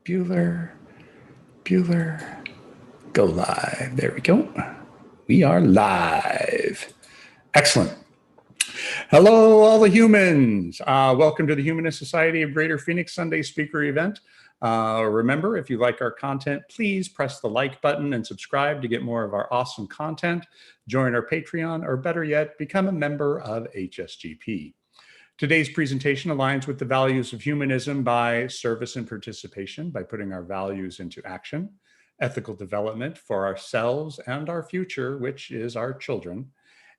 Bueller, Bueller, go live. There we go. We are live. Excellent. Hello, all the humans. Welcome to the Humanist Society of Greater Phoenix Sunday Speaker event. Remember, if you like our content, please press the like button and subscribe to get more of our awesome content. Join our Patreon, or better yet, become a member of HSGP. Today's presentation aligns with the values of humanism by service and participation, by putting our values into action, ethical development for ourselves and our future, which is our children,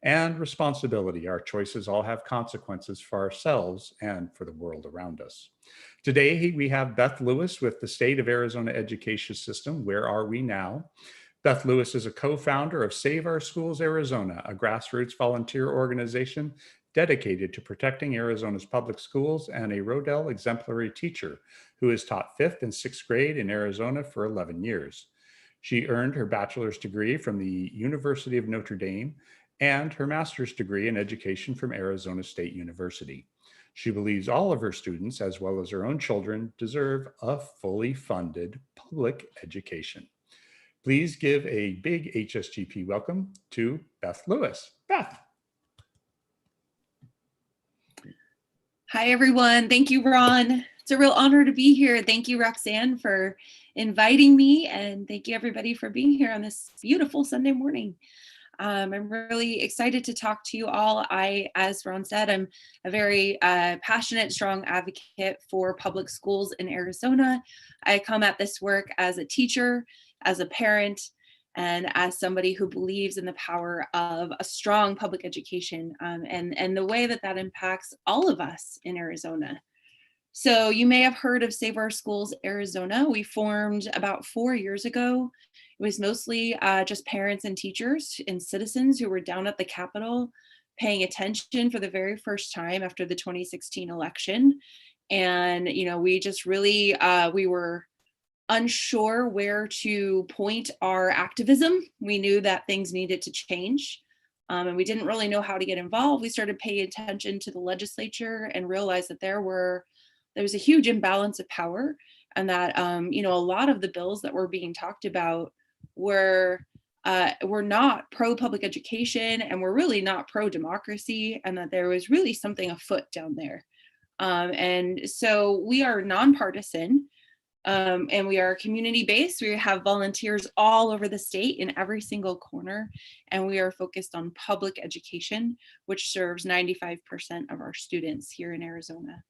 and responsibility. Our choices all have consequences for ourselves and for the world around us. Today, we have Beth Lewis with the State of Arizona Education System. Where are we now? Beth Lewis is a co-founder of Save Our Schools Arizona, a grassroots volunteer organization dedicated to protecting Arizona's public schools, and a Rodel Exemplary teacher who has taught 5th and 6th grade in Arizona for 11 years. She earned her bachelor's degree from the University of Notre Dame and her master's degree in education from Arizona State University. She believes all of her students, as well as her own children, deserve a fully funded public education. Please give a big HSGP welcome to Beth Lewis. Beth. Hi, everyone. Thank you, Ron. It's a real honor to be here. Thank you, Roxanne, for inviting me. And thank you, everybody, for being here on this beautiful Sunday morning. I'm really excited to talk to you all. As Ron said, I'm a very passionate, strong advocate for public schools in Arizona. I come at this work as a teacher, as a parent, and as somebody who believes in the power of a strong public education and the way that impacts all of us in Arizona. So you may have heard of Save Our Schools Arizona. We formed about 4 years ago. It was mostly just parents and teachers and citizens who were down at the Capitol paying attention for the very first time after the 2016 election. And, we just really, we were unsure where to point our activism. We knew that things needed to change, and we didn't really know how to get involved. We started paying attention to the legislature and realized that there was a huge imbalance of power, and that a lot of the bills that were being talked about were not pro-public education and were really not pro-democracy, and that there was really something afoot down there. And so we are nonpartisan. And we are community-based. We have volunteers all over the state in every single corner, and we are focused on public education, which serves 95% of our students here in Arizona.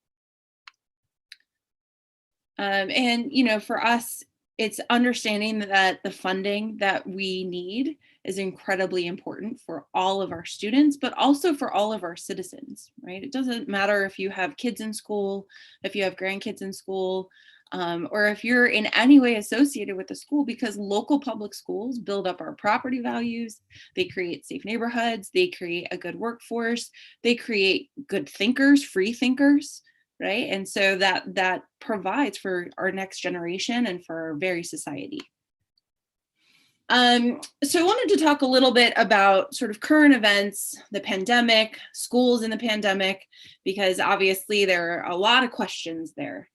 And for us, it's understanding that the funding that we need is incredibly important for all of our students, but also for all of our citizens, right? It doesn't matter if you have kids in school, if you have grandkids in school, or if you're in any way associated with the school, because local public schools build up our property values, they create safe neighborhoods, they create a good workforce, they create good thinkers, free thinkers, right? And so that provides for our next generation and for our very society. So I wanted to talk a little bit about sort of current events, the pandemic, schools in the pandemic, because obviously there are a lot of questions there.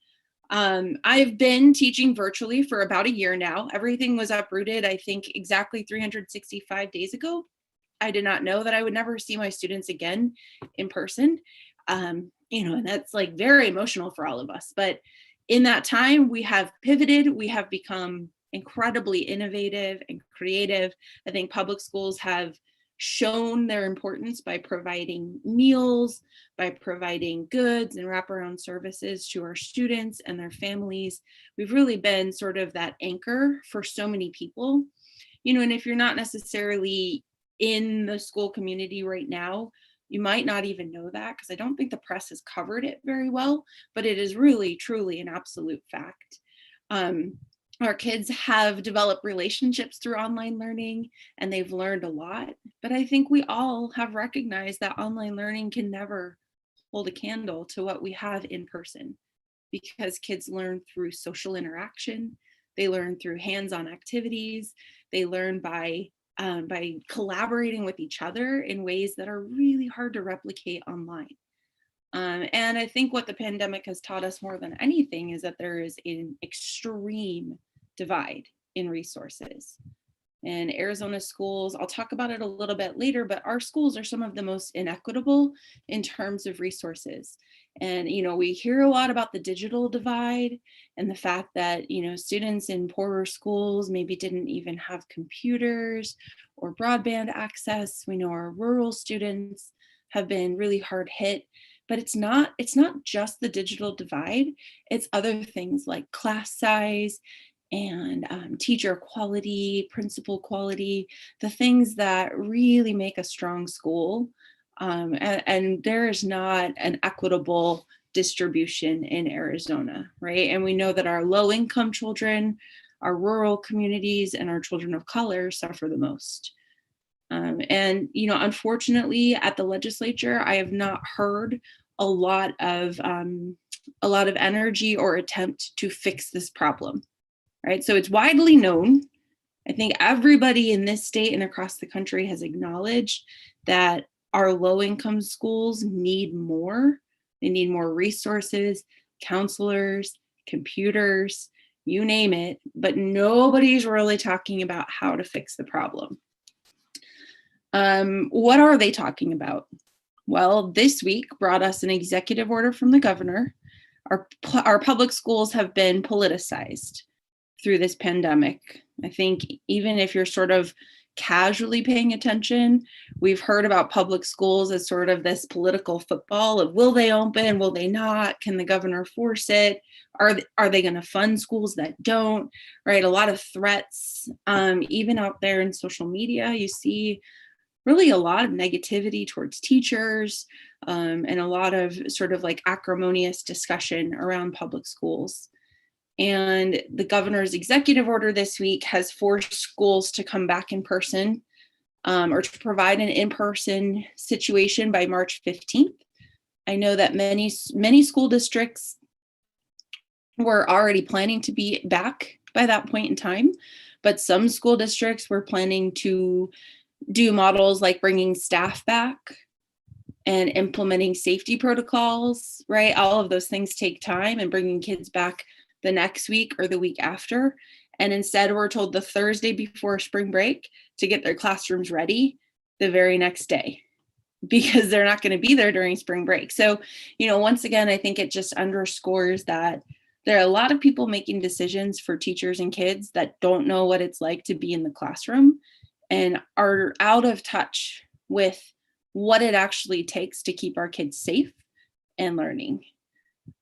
I've been teaching virtually for about a year now. Everything was uprooted, I think, exactly 365 days ago. I did not know that I would never see my students again in person. And that's like very emotional for all of us. But in that time, we have pivoted. We have become incredibly innovative and creative. I think public schools have shown their importance by providing meals, by providing goods and wraparound services to our students and their families. We've really been sort of that anchor for so many people. And if you're not necessarily in the school community right now, you might not even know that, because I don't think the press has covered it very well, but it is really, truly an absolute fact. Our kids have developed relationships through online learning, and they've learned a lot. But I think we all have recognized that online learning can never hold a candle to what we have in person, because kids learn through social interaction. They learn through hands-on activities. They learn by collaborating with each other in ways that are really hard to replicate online. And I think what the pandemic has taught us more than anything is that there is an extreme divide in resources. And Arizona schools, I'll talk about it a little bit later, but our schools are some of the most inequitable in terms of resources. And, we hear a lot about the digital divide and the fact that, students in poorer schools maybe didn't even have computers or broadband access. We know our rural students have been really hard hit, but it's not just the digital divide. It's other things like class size and teacher quality, principal quality, the things that really make a strong school. And there is not an equitable distribution in Arizona, right? And we know that our low income children, our rural communities, and our children of color suffer the most. And unfortunately, at the legislature, I have not heard a lot of energy or attempt to fix this problem. Right. So it's widely known. I think everybody in this state and across the country has acknowledged that our low income schools need more. They need more resources, counselors, computers, you name it, but nobody's really talking about how to fix the problem. What are they talking about? Well, this week brought us an executive order from the governor. Our public schools have been politicized through this pandemic. I think even if you're sort of casually paying attention, we've heard about public schools as sort of this political football of will they open, will they not, can the governor force it, are they going to fund schools that don't, right? A lot of threats, even out there in social media, you see really a lot of negativity towards teachers, and a lot of sort of like acrimonious discussion around public schools. And the governor's executive order this week has forced schools to come back in person, or to provide an in-person situation by March 15th. I know that many school districts were already planning to be back by that point in time, but some school districts were planning to do models like bringing staff back and implementing safety protocols, right? All of those things take time, and bringing kids back the next week or the week after. And instead we're told the Thursday before spring break to get their classrooms ready the very next day, because they're not going to be there during spring break. So, once again, I think it just underscores that there are a lot of people making decisions for teachers and kids that don't know what it's like to be in the classroom and are out of touch with what it actually takes to keep our kids safe and learning.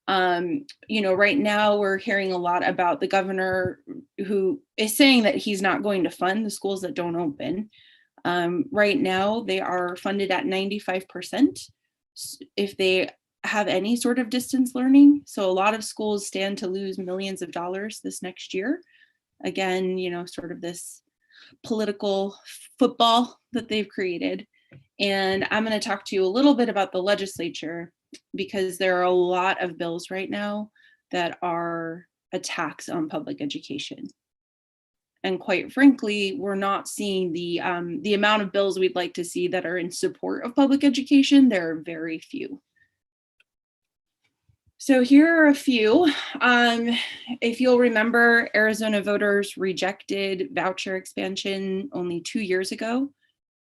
Right now we're hearing a lot about the governor who is saying that he's not going to fund the schools that don't open. Right now they are funded at 95% if they have any sort of distance learning. So a lot of schools stand to lose millions of dollars this next year. Again, sort of this political football that they've created. And I'm going to talk to you a little bit about the legislature, because there are a lot of bills right now that are attacks on public education. And quite frankly, we're not seeing the amount of bills we'd like to see that are in support of public education. There are very few. So here are a few. If you'll remember, Arizona voters rejected voucher expansion only 2 years ago.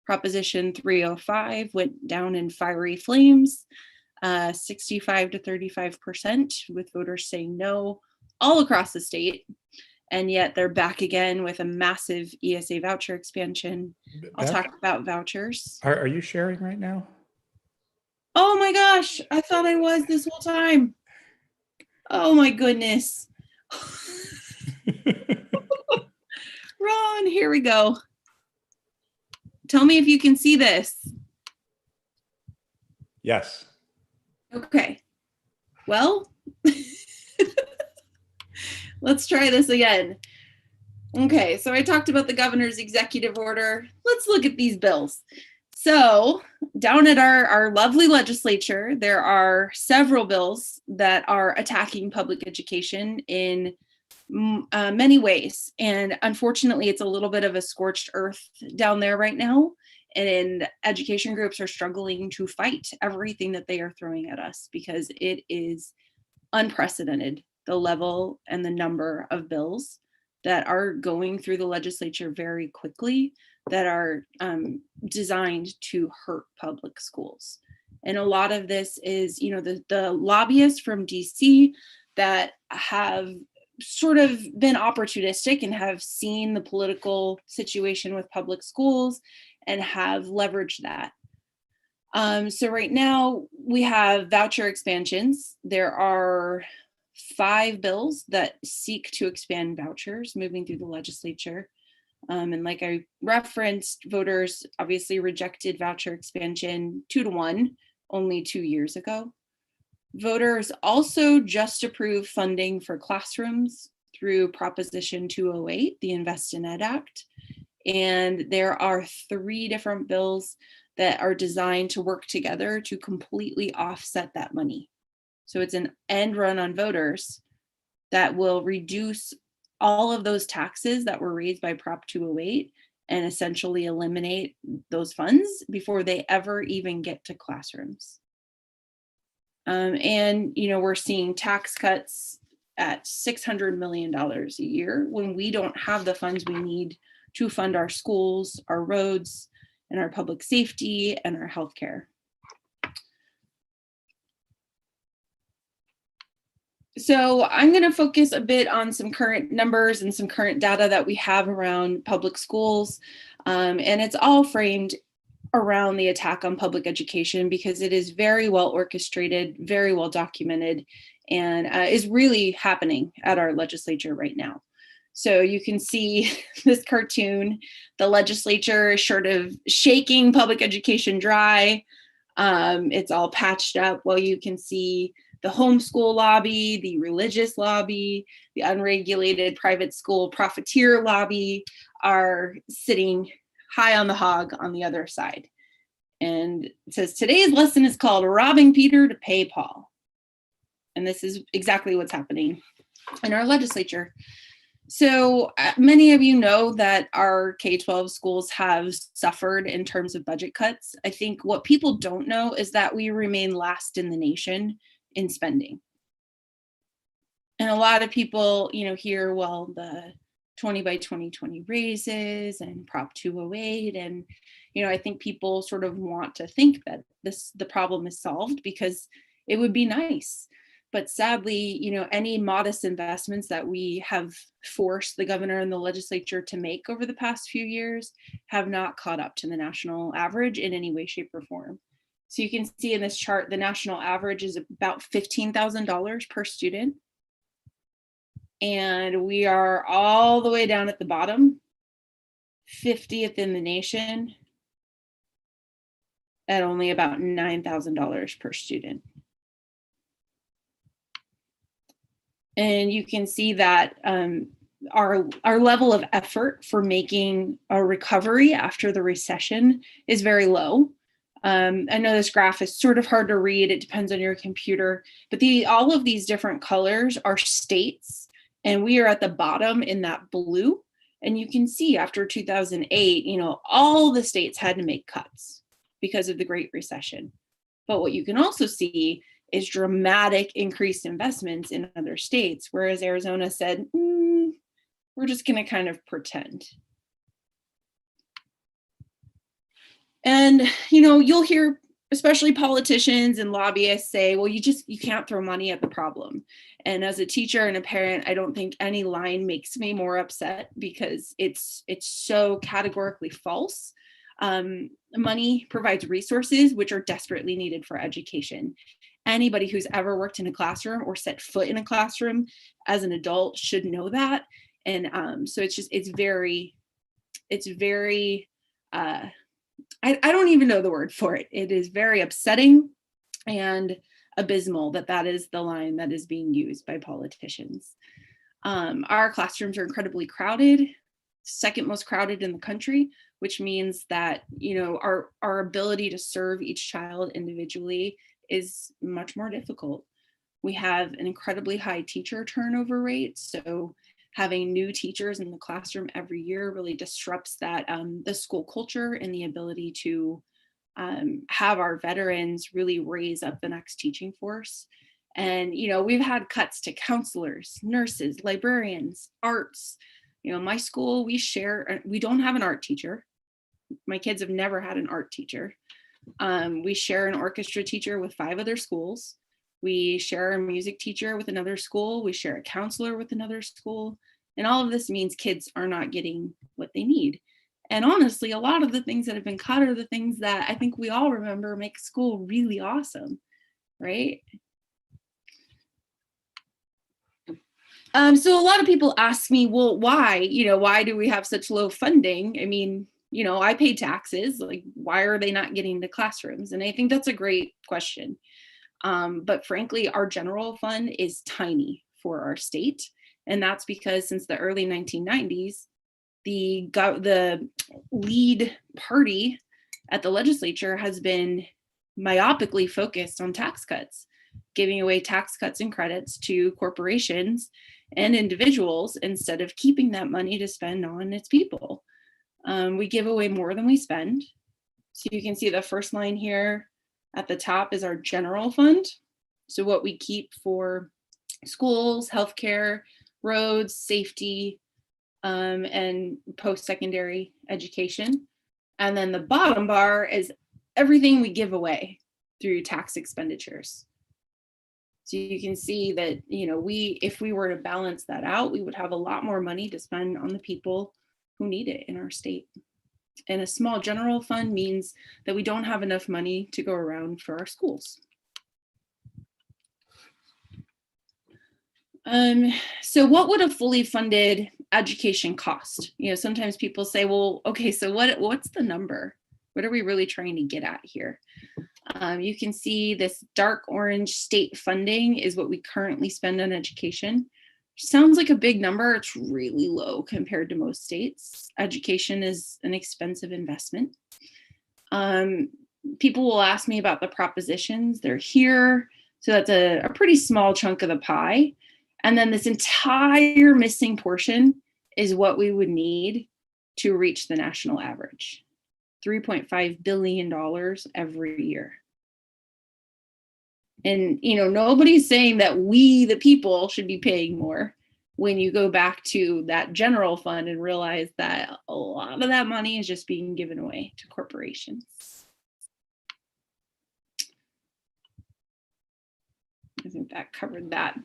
Proposition 305 went down in fiery flames, 65 to 35%, with voters saying no all across the state. And yet they're back again with a massive ESA voucher expansion. I'll talk about vouchers. Are you sharing right now? Oh my gosh, I thought I was this whole time. Oh my goodness. Ron, here we go. Tell me if you can see this. Yes. Okay. Well, let's try this again. Okay, so I talked about the governor's executive order. Let's look at these bills. So down at our lovely legislature, there are several bills that are attacking public education in many ways. And unfortunately, it's a little bit of a scorched earth down there right now. And education groups are struggling to fight everything that they are throwing at us because it is unprecedented, the level and the number of bills that are going through the legislature very quickly that are designed to hurt public schools. And a lot of this is, the lobbyists from DC that have sort of been opportunistic and have seen the political situation with public schools and have leveraged that. So right now we have voucher expansions. There are 5 bills that seek to expand vouchers moving through the legislature. And like I referenced, voters obviously rejected voucher expansion 2-1 only 2 years ago. Voters also just approved funding for classrooms through Proposition 208, the Invest in Ed Act. And there are 3 different bills that are designed to work together to completely offset that money. So it's an end run on voters that will reduce all of those taxes that were raised by Prop 208 and essentially eliminate those funds before they ever even get to classrooms. And, we're seeing tax cuts at $600 million a year when we don't have the funds we need to fund our schools, our roads, and our public safety and our healthcare. So I'm going to focus a bit on some current numbers and some current data that we have around public schools. And it's all framed around the attack on public education because it is very well orchestrated, very well documented, and is really happening at our legislature right now. So you can see this cartoon, the legislature is sort of shaking public education dry. It's all patched up. Well, you can see the homeschool lobby, the religious lobby, the unregulated private school profiteer lobby are sitting high on the hog on the other side. And it says, today's lesson is called Robbing Peter to Pay Paul. And this is exactly what's happening in our legislature. So many of you know that our K-12 schools have suffered in terms of budget cuts. I think what people don't know is that we remain last in the nation in spending. And a lot of people, hear, well, the 20 by 2020 raises and Prop 208. And, I think people sort of want to think that the problem is solved because it would be nice. But sadly, any modest investments that we have forced the governor and the legislature to make over the past few years have not caught up to the national average in any way, shape, or form. So you can see in this chart, the national average is about $15,000 per student. And we are all the way down at the bottom, 50th in the nation, at only about $9,000 per student. And you can see that our level of effort for making a recovery after the recession is very low. I know this graph is sort of hard to read. It depends on your computer, but all of these different colors are states, and we are at the bottom in that blue. And you can see after 2008, all the states had to make cuts because of the Great Recession. But what you can also see is dramatic increased investments in other states, whereas Arizona said, we're just going to kind of pretend. And, you'll hear especially politicians and lobbyists say, well, you can't throw money at the problem. And as a teacher and a parent, I don't think any line makes me more upset because it's so categorically false. Money provides resources which are desperately needed for education. Anybody who's ever worked in a classroom or set foot in a classroom as an adult should know that. And so it's very, I don't even know the word for it. It is very upsetting and abysmal that is the line that is being used by politicians. Our classrooms are incredibly crowded, second most crowded in the country, which means that, our ability to serve each child individually is much more difficult. We have an incredibly high teacher turnover rate. So having new teachers in the classroom every year really disrupts that the school culture and the ability to have our veterans really raise up the next teaching force. And, we've had cuts to counselors, nurses, librarians, arts. My school, we don't have an art teacher. My kids have never had an art teacher. We share an orchestra teacher with 5 other schools. We share a music teacher with another school. We share a counselor with another school. And all of this means kids are not getting what they need. And honestly, a lot of the things that have been cut are the things that I think we all remember make school really awesome, right? So a lot of people ask me, well, why? Why do we have such low funding? I mean, I pay taxes. Like, why are they not getting to classrooms? And I think that's a great question. But frankly, our general fund is tiny for our state. And that's because since the early 1990s, the lead party at the legislature has been myopically focused on tax cuts, giving away tax cuts and credits to corporations and individuals instead of keeping that money to spend on its people. We give away more than we spend. So you can see the first line here at the top is our general fund. So what we keep for schools, healthcare, roads, safety, and post-secondary education. And then the bottom bar is everything we give away through tax expenditures. So you can see that, if we were to balance that out, we would have a lot more money to spend on the people who need it in our state. And a small general fund means that we don't have enough money to go around for our schools. So what would a fully funded education cost? Sometimes people say, well, okay, so what's the number? What are we really trying to get at here? You can see this dark orange state funding is what we currently spend on education. Sounds like a big number. It's really low compared to most states. Education is an expensive investment. People will ask me about the propositions. They're here. So that's a pretty small chunk of the pie. And then this entire missing portion is what we would need to reach the national average. $3.5 billion every year. And, nobody's saying that we, the people, should be paying more when you go back to that general fund and realize that a lot of that money is just being given away to corporations. I think that covered that.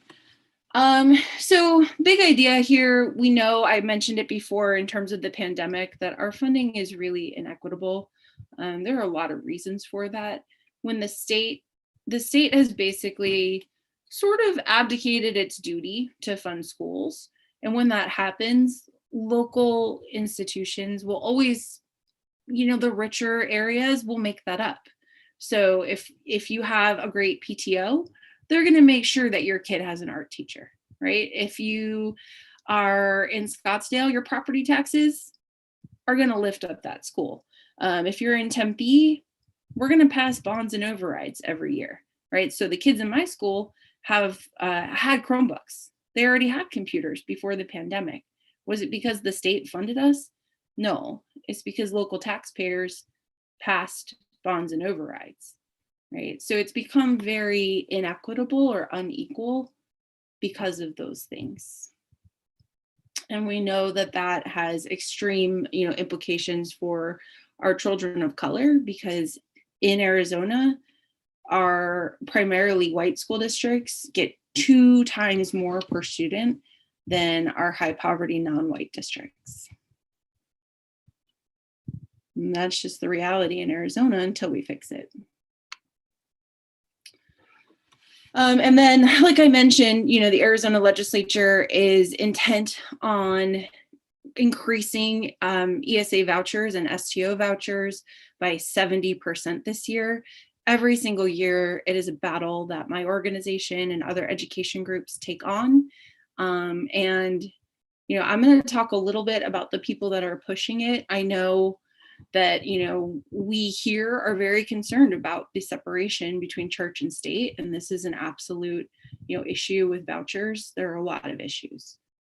So big idea here. We know, I mentioned it before in terms of the pandemic, that our funding is really inequitable. There are a lot of reasons for that. When the state has basically sort of abdicated its duty to fund schools. And when that happens, local institutions will always, the richer areas will make that up. So if you have a great PTO, they're going to make sure that your kid has an art teacher, right? If you are in Scottsdale, your property taxes are going to lift up that school. If you're in Tempe, we're going to pass bonds and overrides every year, right? So the kids in my school have had Chromebooks. They already had computers before the pandemic. Was it because the state funded us? No, it's because local taxpayers passed bonds and overrides. Right. So it's become very inequitable or unequal because of those things. And we know that that has extreme, implications for our children of color, because in Arizona, our primarily white school districts get 2 times more per student than our high poverty non-white districts. And that's just the reality in Arizona until we fix it. And then, like I mentioned, the Arizona legislature is intent on increasing ESA vouchers and STO vouchers by 70% this year. Every single year, it is a battle that my organization and other education groups take on. And, I'm going to talk a little bit about the people that are pushing it. I know that, we here are very concerned about the separation between church and state. And this is an absolute, issue with vouchers. There are a lot of issues.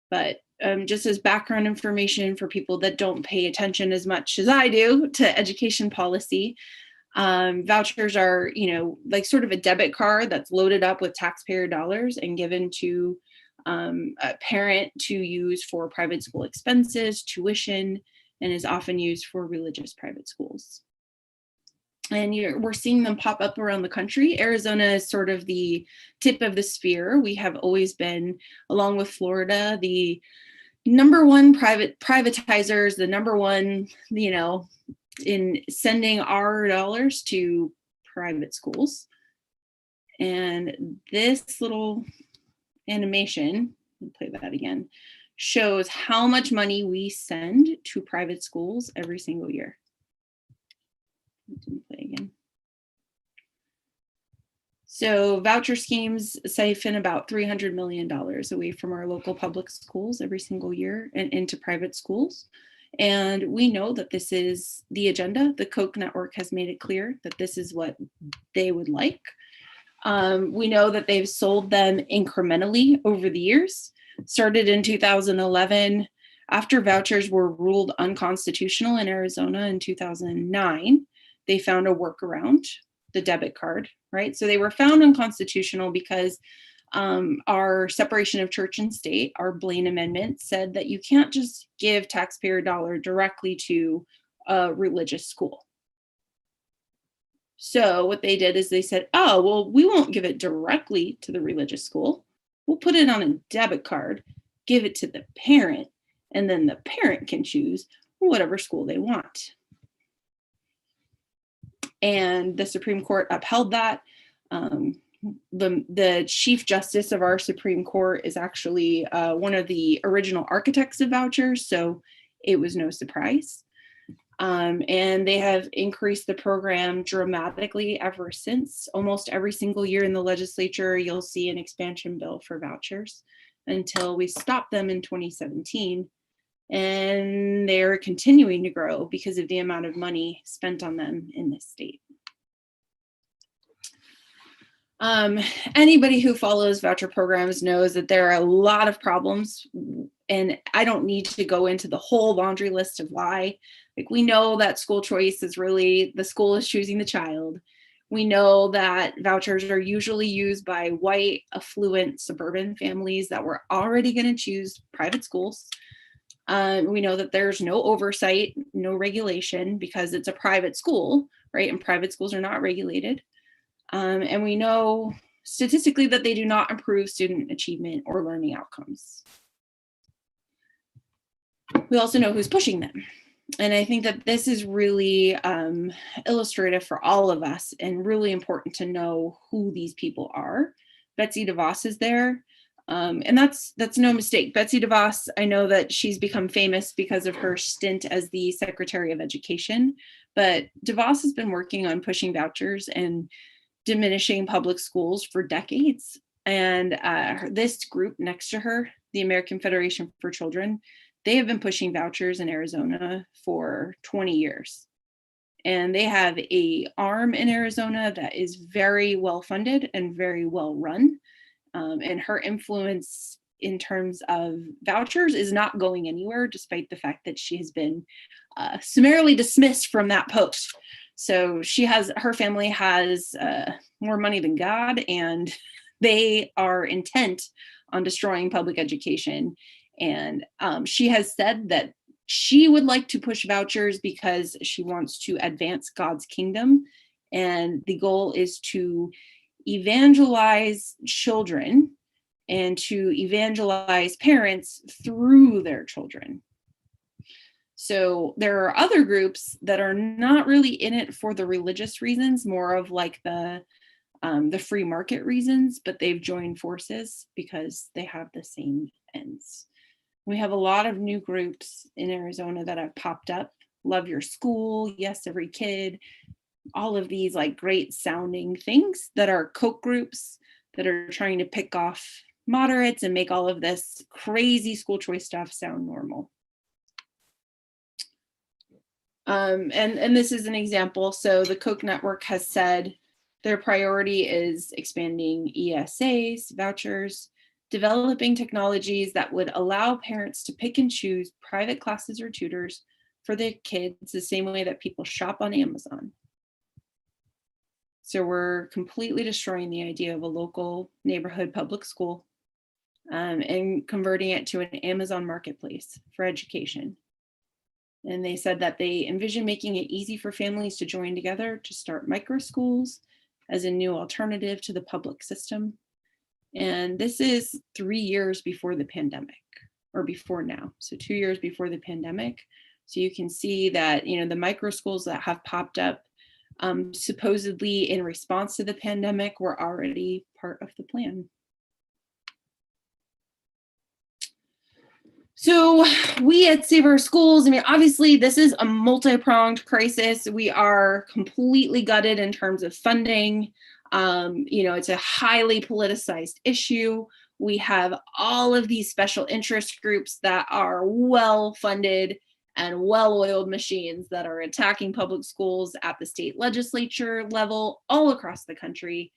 But just as background information for people that don't pay attention as much as I do to education policy, vouchers are, like sort of a debit card that's loaded up with taxpayer dollars and given to a parent to use for private school expenses, tuition, and is often used for religious private schools. And we're seeing them pop up around the country. Arizona is sort of the tip of the spear. We have always been, along with Florida, the number one privatizers, the number one, in sending our dollars to private schools. And this little animation, I'll play that again, shows how much money we send to private schools every single year. Play again. So voucher schemes siphon about $300 million away from our local public schools every single year and into private schools. And we know that this is the agenda. The Koch Network has made it clear that this is what they would like. We know that they've sold them incrementally over the years. Started in 2011, after vouchers were ruled unconstitutional in Arizona in 2009, they found a workaround, the debit card, right? So they were found unconstitutional because our separation of church and state, our Blaine Amendment, said that you can't just give taxpayer dollar directly to a religious school. So what they did is they said, oh, well, we won't give it directly to the religious school. We'll put it on a debit card, give it to the parent, and then the parent can choose whatever school they want. And the Supreme Court upheld that. The Chief Justice of our Supreme Court is actually one of the original architects of vouchers, so it was no surprise. And they have increased the program dramatically ever since. Almost every single year in the legislature, you'll see an expansion bill for vouchers until we stopped them in 2017. And they're continuing to grow because of the amount of money spent on them in this state. Anybody who follows voucher programs knows that there are a lot of problems, and I don't need to go into the whole laundry list of why. Like, we know that school choice is really, the school is choosing the child. We know that vouchers are usually used by white, affluent, suburban families that were already going to choose private schools. We know that there's no oversight, no regulation, because it's a private school, right? And private schools are not regulated. And we know statistically that they do not improve student achievement or learning outcomes. We also know who's pushing them. And I think that this is really illustrative for all of us and really important to know who these people are. Betsy Devos is there. And that's no mistake. Betsy Devos, I know that she's become famous because of her stint as the Secretary of Education, but Devos has been working on pushing vouchers and diminishing public schools for decades. And this group next to her, the American Federation for Children, they have been pushing vouchers in Arizona for 20 years. And they have an arm in Arizona that is very well funded and very well run. And her influence in terms of vouchers is not going anywhere, despite the fact that she has been summarily dismissed from that post. So her family has more money than God, and they are intent on destroying public education. And she has said that she would like to push vouchers because she wants to advance God's kingdom. And the goal is to evangelize children and to evangelize parents through their children. So there are other groups that are not really in it for the religious reasons, more of like the free market reasons, but they've joined forces because they have the same ends. We have a lot of new groups in Arizona that have popped up. Love Your School, Yes Every Kid, all of these like great sounding things that are Koch groups that are trying to pick off moderates and make all of this crazy school choice stuff sound normal. And this is an example. So the Koch Network has said their priority is expanding ESAs, vouchers, developing technologies that would allow parents to pick and choose private classes or tutors for their kids the same way that people shop on Amazon. So we're completely destroying the idea of a local neighborhood public school and converting it to an Amazon marketplace for education. And they said that they envision making it easy for families to join together to start micro schools as a new alternative to the public system. And this is 3 years before the pandemic, or before now. So 2 years before the pandemic. So you can see that, the micro schools that have popped up supposedly in response to the pandemic were already part of the plan. So we at Save Our Schools, obviously this is a multi-pronged crisis. We are completely gutted in terms of funding. It's a highly politicized issue. We have all of these special interest groups that are well-funded and well-oiled machines that are attacking public schools at the state legislature level all across the country.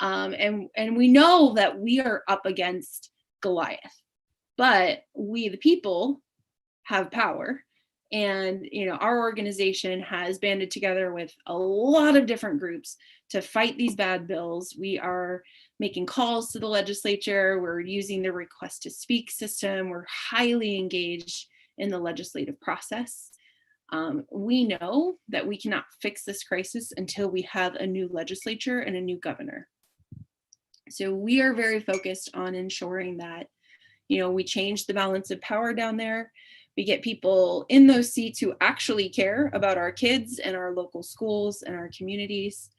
And we know that we are up against Goliath. But we, the people, have power. And, our organization has banded together with a lot of different groups to fight these bad bills. We are making calls to the legislature. We're using the request to speak system. We're highly engaged in the legislative process. We know that we cannot fix this crisis until we have a new legislature and a new governor. So we are very focused on ensuring that we change the balance of power down there. We get people in those seats who actually care about our kids and our local schools and our communities.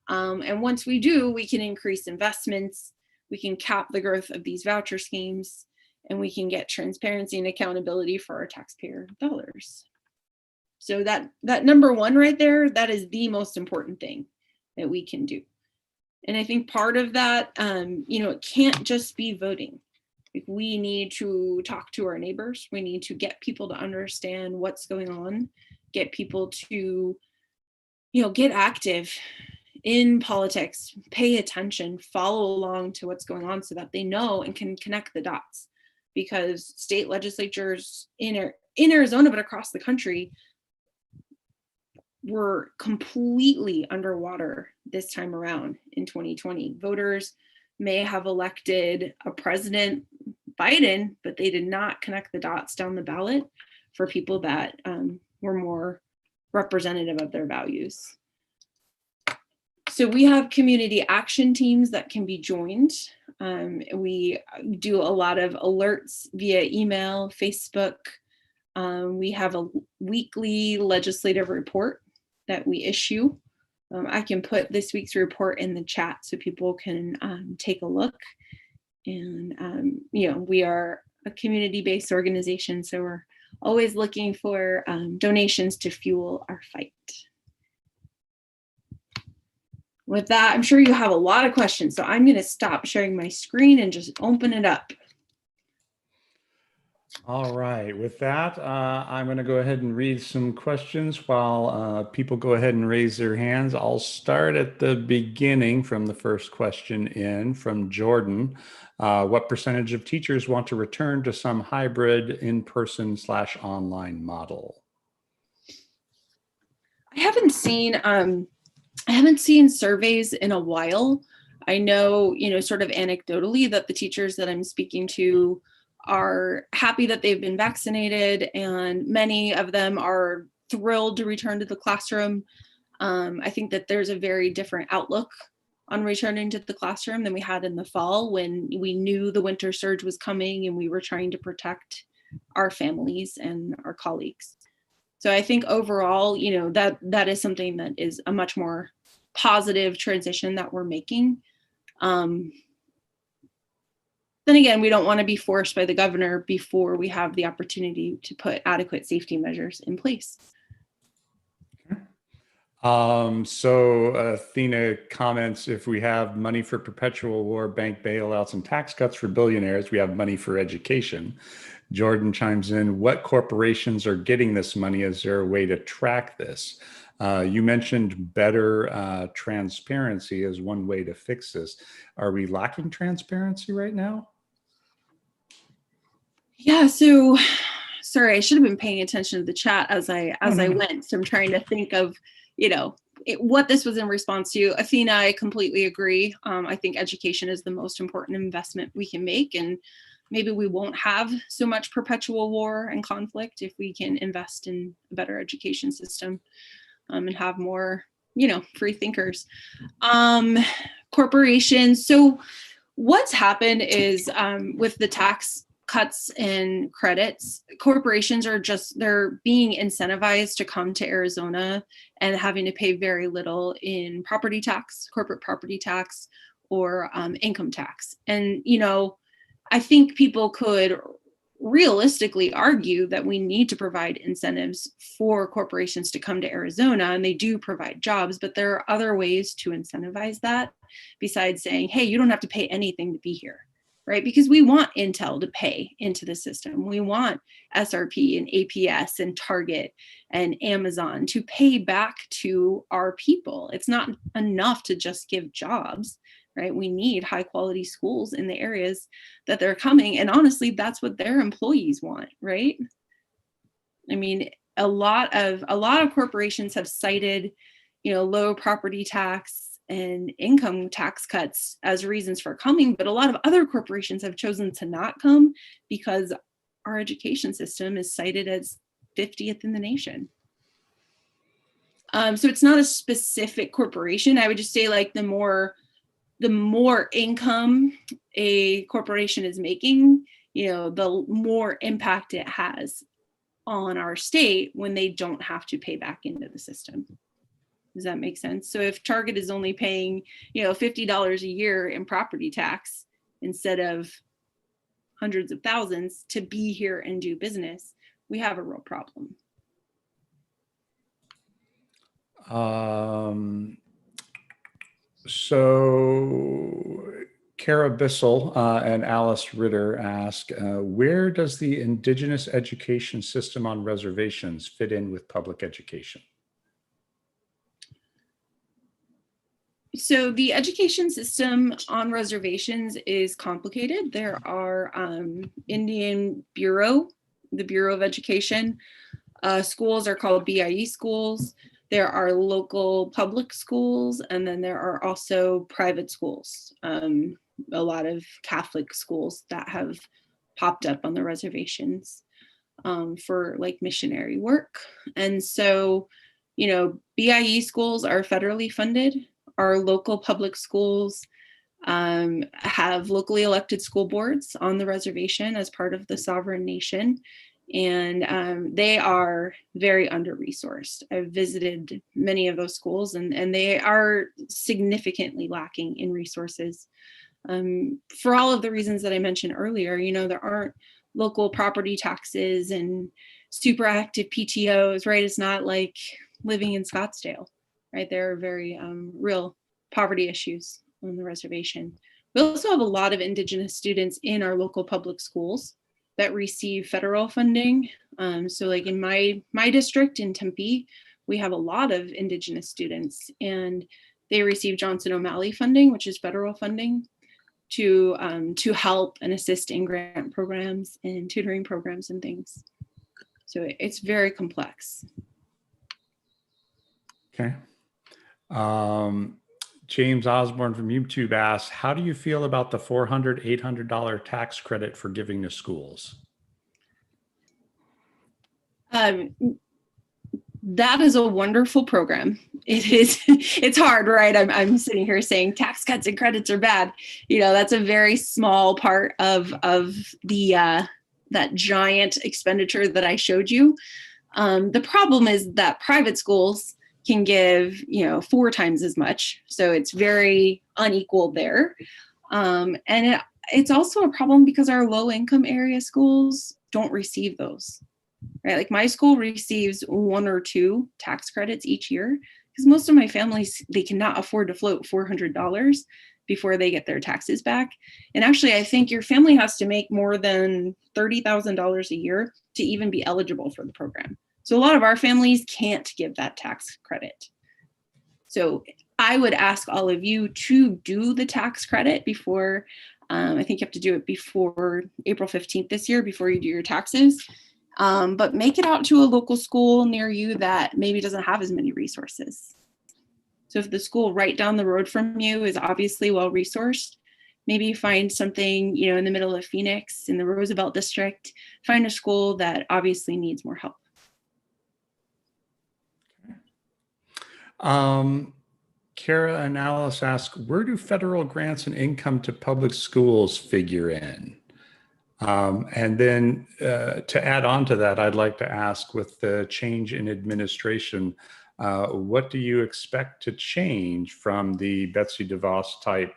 And once we do, we can increase investments, we can cap the growth of these voucher schemes, and we can get transparency and accountability for our taxpayer dollars. So that number one right there, that is the most important thing that we can do. And I think part of that, it can't just be voting. We need to talk to our neighbors. We need to get people to understand what's going on, get people to, get active in politics, pay attention, follow along to what's going on so that they know and can connect the dots. Because state legislatures in Arizona, but across the country, were completely underwater this time around in 2020. Voters may have elected a president, Biden, but they did not connect the dots down the ballot for people that were more representative of their values. So we have community action teams that can be joined. We do a lot of alerts via email, Facebook. We have a weekly legislative report that we issue. I can put this week's report in the chat so people can take a look. And, we are a community-based organization, so we're always looking for donations to fuel our fight. With that, I'm sure you have a lot of questions, so I'm going to stop sharing my screen and just open it up. All right, with that, I'm going to go ahead and read some questions while people go ahead and raise their hands. I'll start at the beginning from the first question in from Jordan. What percentage of teachers want to return to some hybrid in-person / online model? I haven't seen surveys in a while. I know, sort of anecdotally that the teachers that I'm speaking to are happy that they've been vaccinated, and many of them are thrilled to return to the classroom. I think that there's a very different outlook on returning to the classroom than we had in the fall when we knew the winter surge was coming and we were trying to protect our families and our colleagues. So I think overall, that is something that is a much more positive transition that we're making. Then again, we don't want to be forced by the governor before we have the opportunity to put adequate safety measures in place. So Athena comments, if we have money for perpetual war, bank bailouts, and tax cuts for billionaires, we have money for education. Jordan chimes in, what corporations are getting this money? Is there a way to track this? You mentioned better transparency as one way to fix this. Are we lacking transparency right now? Yeah, so sorry, I should have been paying attention to the chat as I No. went. So I'm trying to think of, what this was in response to. Athena, I completely agree. I think education is the most important investment we can make, and maybe we won't have so much perpetual war and conflict if we can invest in a better education system, and have more, free thinkers. Corporations. So what's happened is, with the tax cuts and credits, corporations they're being incentivized to come to Arizona and having to pay very little in property tax, corporate property tax, or income tax. And, I think people could realistically argue that we need to provide incentives for corporations to come to Arizona, and they do provide jobs, but there are other ways to incentivize that besides saying, hey, you don't have to pay anything to be here, right? Because we want Intel to pay into the system. We want SRP and APS and Target and Amazon to pay back to our people. It's not enough to just give jobs, right? We need high quality schools in the areas that they're coming. And honestly, that's what their employees want, right? I mean, a lot of corporations have cited, low property tax and income tax cuts as reasons for coming, but a lot of other corporations have chosen to not come because our education system is cited as 50th in the nation. So it's not a specific corporation. I would just say, like, the more income a corporation is making, the more impact it has on our state when they don't have to pay back into the system. Does that make sense? So if Target is only paying, $50 a year in property tax instead of hundreds of thousands to be here and do business, we have a real problem. So Kara Bissell and Alice Ritter ask, where does the indigenous education system on reservations fit in with public education? So the education system on reservations is complicated. There are Indian Bureau, the Bureau of Education. Schools are called BIE schools. There are local public schools, and then there are also private schools. A lot of Catholic schools that have popped up on the reservations for like missionary work. And so, BIE schools are federally funded. Our local public schools have locally elected school boards on the reservation as part of the sovereign nation. And they are very under-resourced. I've visited many of those schools, and they are significantly lacking in resources. For all of the reasons that I mentioned earlier, there aren't local property taxes and super active PTOs, right? It's not like living in Scottsdale, right? There are very real poverty issues on the reservation. We also have a lot of Indigenous students in our local public schools that receive federal funding. So like in my district in Tempe, we have a lot of Indigenous students, and they receive Johnson O'Malley funding, which is federal funding, to help and assist in grant programs and tutoring programs and things. So it's very complex. Okay. James Osborne from YouTube asks, how do you feel about the $400, $800 tax credit for giving to schools? That is a wonderful program. It is, it's hard, right? I'm sitting here saying tax cuts and credits are bad. That's a very small part of the that giant expenditure that I showed you. The problem is that private schools can give 4 times as much, so it's very unequal there. And it's also a problem because our low income area schools don't receive those, right? Like my school receives 1 or 2 tax credits each year because most of my families, they cannot afford to float $400 before they get their taxes back. And actually, I think your family has to make more than $30,000 a year to even be eligible for the program. So a lot of our families can't give that tax credit. So I would ask all of you to do the tax credit before I think you have to do it before April 15th this year, before you do your taxes. But make it out to a local school near you that maybe doesn't have as many resources. So if the school right down the road from you is obviously well-resourced, maybe find something, in the middle of Phoenix, in the Roosevelt district, find a school that obviously needs more help. Kara and Alice ask, where do federal grants and income to public schools figure in? And then to add on to that, I'd like to ask, with the change in administration, what do you expect to change from the Betsy Devos type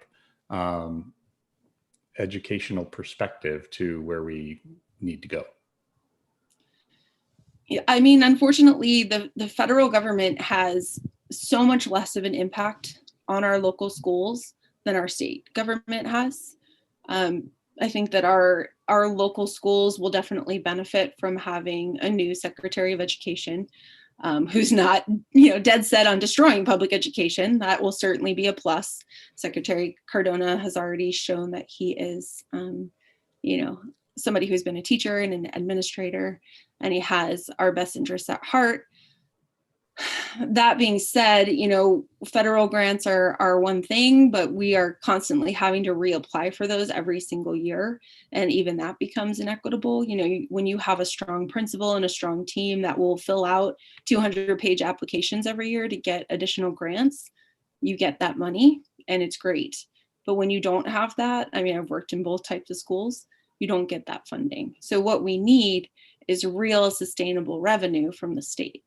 educational perspective to where we need to go? I mean, unfortunately, the federal government has so much less of an impact on our local schools than our state government has. I think that our local schools will definitely benefit from having a new Secretary of Education who's not, dead set on destroying public education. That will certainly be a plus. Secretary Cardona has already shown that he is, somebody who's been a teacher and an administrator, and he has our best interests at heart. That being said, federal grants are one thing, but we are constantly having to reapply for those every single year. And even that becomes inequitable. When you have a strong principal and a strong team that will fill out 200-page applications every year to get additional grants, you get that money and it's great. But when you don't have that, I've worked in both types of schools, you don't get that funding. So what we need is real sustainable revenue from the state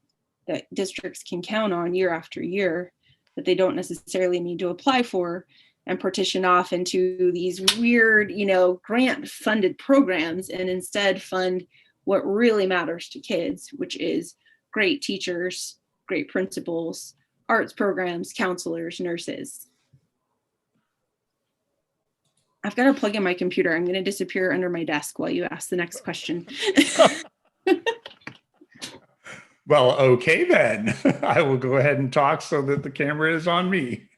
that districts can count on year after year, that they don't necessarily need to apply for and partition off into these weird, grant funded programs, and instead fund what really matters to kids, which is great teachers, great principals, arts programs, counselors, nurses. I've got to plug in my computer. I'm going to disappear under my desk while you ask the next question. Well, okay, then. I will go ahead and talk so that the camera is on me.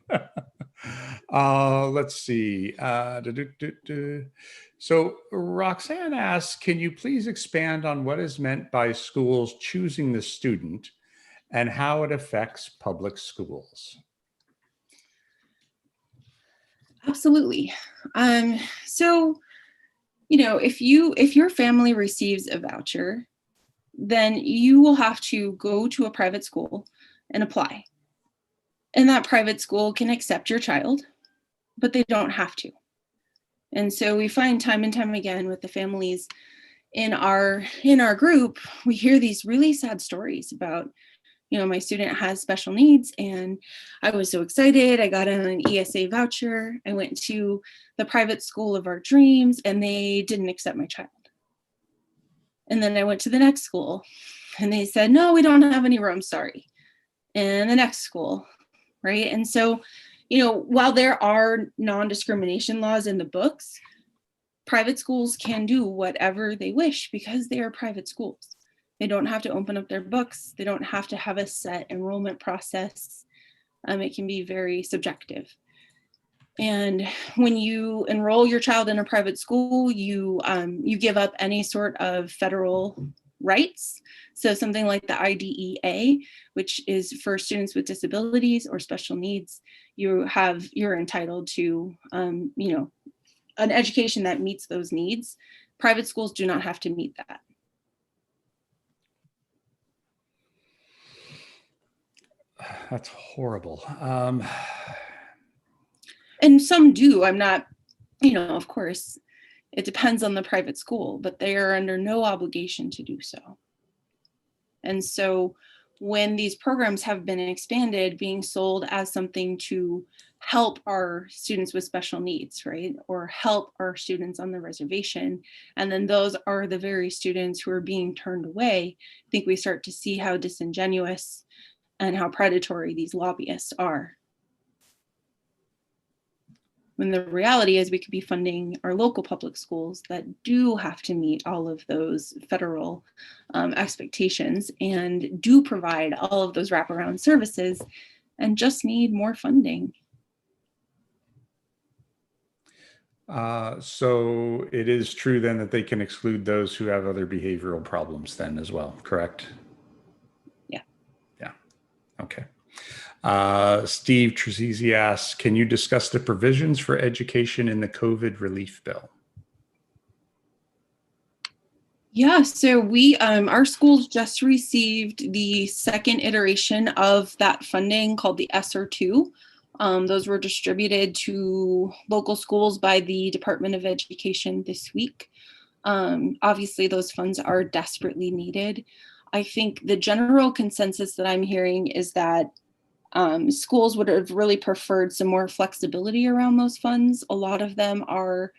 Let's see. So Roxanne asks, can you please expand on what is meant by schools choosing the student and how it affects public schools? Absolutely. So, if your family receives a voucher, then you will have to go to a private school and apply. And that private school can accept your child, but they don't have to. And so we find time and time again with the families in our group, we hear these really sad stories about, my student has special needs and I was so excited. I got an ESA voucher. I went to the private school of our dreams and they didn't accept my child. And then I went to the next school and they said, no, we don't have any room, sorry. And the next school, right? And so, while there are non-discrimination laws in the books, private schools can do whatever they wish because they are private schools. They don't have to open up their books. They don't have to have a set enrollment process. It can be very subjective. And when you enroll your child in a private school, you give up any sort of federal rights. So something like the IDEA, which is for students with disabilities or special needs, you're entitled to, an education that meets those needs. Private schools do not have to meet that. That's horrible. And some do. I'm not, of course, it depends on the private school, but they are under no obligation to do so. And so when these programs have been expanded, being sold as something to help our students with special needs, right? Or help our students on the reservation. And then those are the very students who are being turned away. I think we start to see how disingenuous and how predatory these lobbyists are. When the reality is we could be funding our local public schools that do have to meet all of those federal expectations and do provide all of those wraparound services and just need more funding. So it is true then that they can exclude those who have other behavioral problems then as well, correct? Yeah. Yeah. Okay. Steve Trezisi asks, can you discuss the provisions for education in the COVID relief bill? Yeah, so we our schools just received the second iteration of that funding called the ESSER 2. Those were distributed to local schools by the Department of Education this week. Obviously, those funds are desperately needed. I think the general consensus that I'm hearing is that schools would have really preferred some more flexibility around those funds. A lot of them are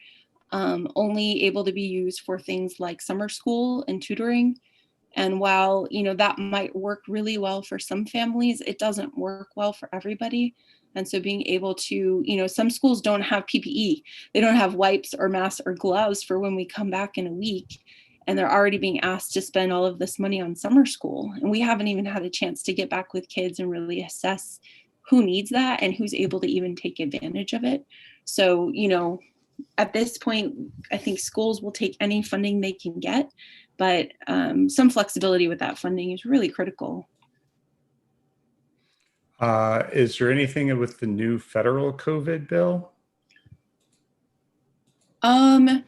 only able to be used for things like summer school and tutoring. And while, that might work really well for some families, it doesn't work well for everybody. And so being able to, some schools don't have PPE. They don't have wipes or masks or gloves for when we come back in a week. And they're already being asked to spend all of this money on summer school. And we haven't even had a chance to get back with kids and really assess who needs that and who's able to even take advantage of it. So, at this point, I think schools will take any funding they can get, but some flexibility with that funding is really critical. Is there anything with the new federal COVID bill? I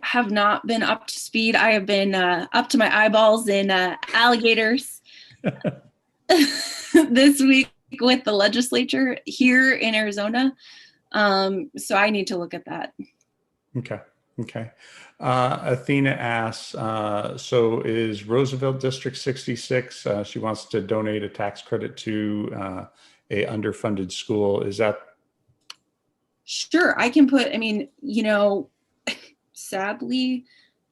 have not been up to speed. I have been up to my eyeballs in alligators this week with the legislature here in Arizona. So I need to look at that. Okay. Athena asks, so is Roosevelt District 66, she wants to donate a tax credit to a underfunded school. Is that? Sure, I can put, sadly,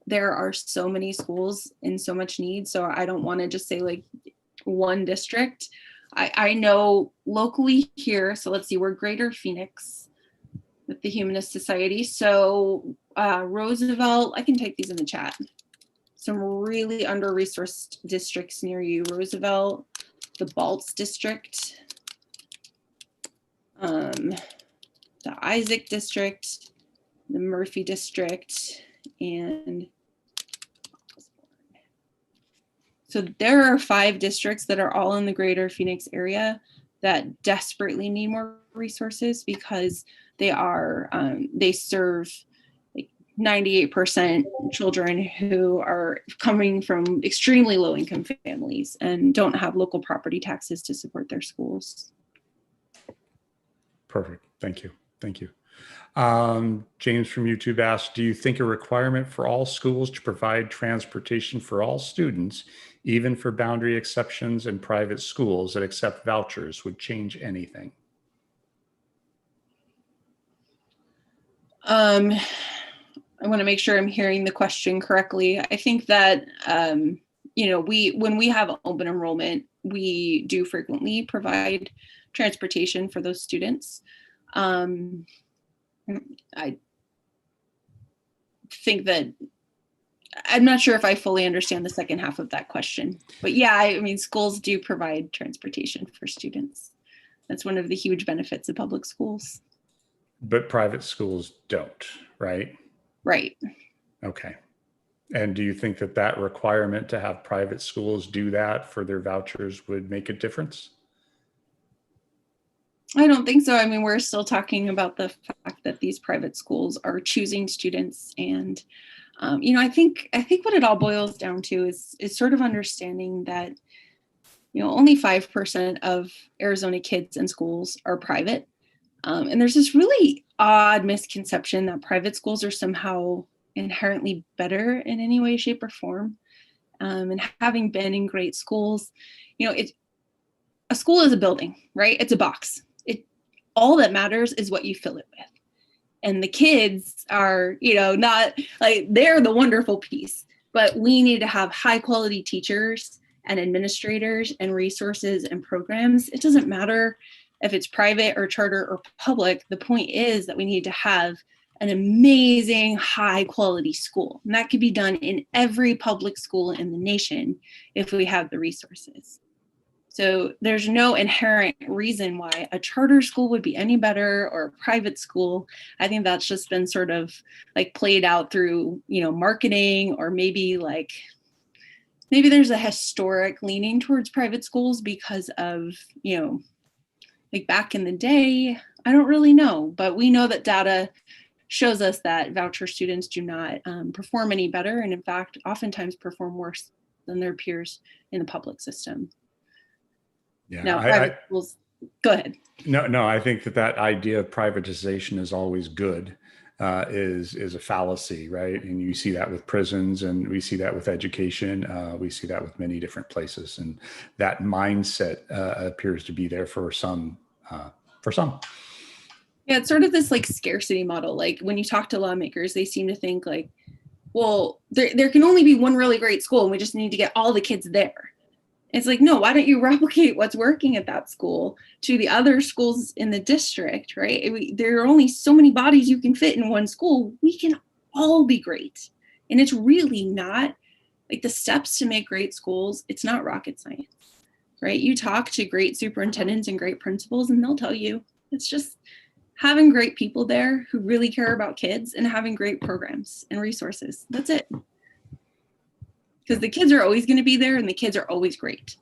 there are so many schools in so much need. So I don't want to just say like one district. I know locally here, so let's see, we're Greater Phoenix with the Humanist Society. So Roosevelt, I can type these in the chat. Some really under-resourced districts near you. Roosevelt, the Baltz district, the Isaac district, the Murphy district, and so there are 5 districts that are all in the Greater Phoenix area that desperately need more resources because they serve like 98% children who are coming from extremely low income families and don't have local property taxes to support their schools. Perfect. Thank you. James from YouTube asked, do you think a requirement for all schools to provide transportation for all students, even for boundary exceptions and private schools that accept vouchers, would change anything? I want to make sure I'm hearing the question correctly. I think that, when we have open enrollment, we do frequently provide transportation for those students. I think that I'm not sure if I fully understand the second half of that question, but yeah, schools do provide transportation for students. That's one of the huge benefits of public schools. But private schools don't, right? Right. Okay. And do you think that requirement to have private schools do that for their vouchers would make a difference? I don't think so. We're still talking about the fact that these private schools are choosing students. And, I think what it all boils down to is sort of understanding that, only 5% of Arizona kids in schools are private. And there's this really odd misconception that private schools are somehow inherently better in any way, shape, or form. And having been in great schools, a school is a building, right? It's a box. All that matters is what you fill it with. And the kids are, not like they're the wonderful piece, but we need to have high quality teachers and administrators and resources and programs. It doesn't matter if it's private or charter or public. The point is that we need to have an amazing high quality school. And that could be done in every public school in the nation if we have the resources. So there's no inherent reason why a charter school would be any better or a private school. I think that's just been sort of like played out through, marketing, or maybe there's a historic leaning towards private schools because of, like back in the day. I don't really know, but we know that data shows us that voucher students do not perform any better, and in fact, oftentimes perform worse than their peers in the public system. Yeah, Now, private schools, go ahead. No, I think that idea of privatization is always good, is a fallacy, right? And you see that with prisons, and we see that with education. We see that with many different places, and that mindset appears to be there for some. Yeah, it's sort of this like scarcity model. Like when you talk to lawmakers, they seem to think like, well, there can only be one really great school, and we just need to get all the kids there. It's like, no, why don't you replicate what's working at that school to the other schools in the district, right? There are only so many bodies you can fit in one school. We can all be great. And it's really not like the steps to make great schools. It's not rocket science, right? You talk to great superintendents and great principals, and they'll tell you it's just having great people there who really care about kids and having great programs and resources. That's it. Because the kids are always going to be there, and the kids are always great.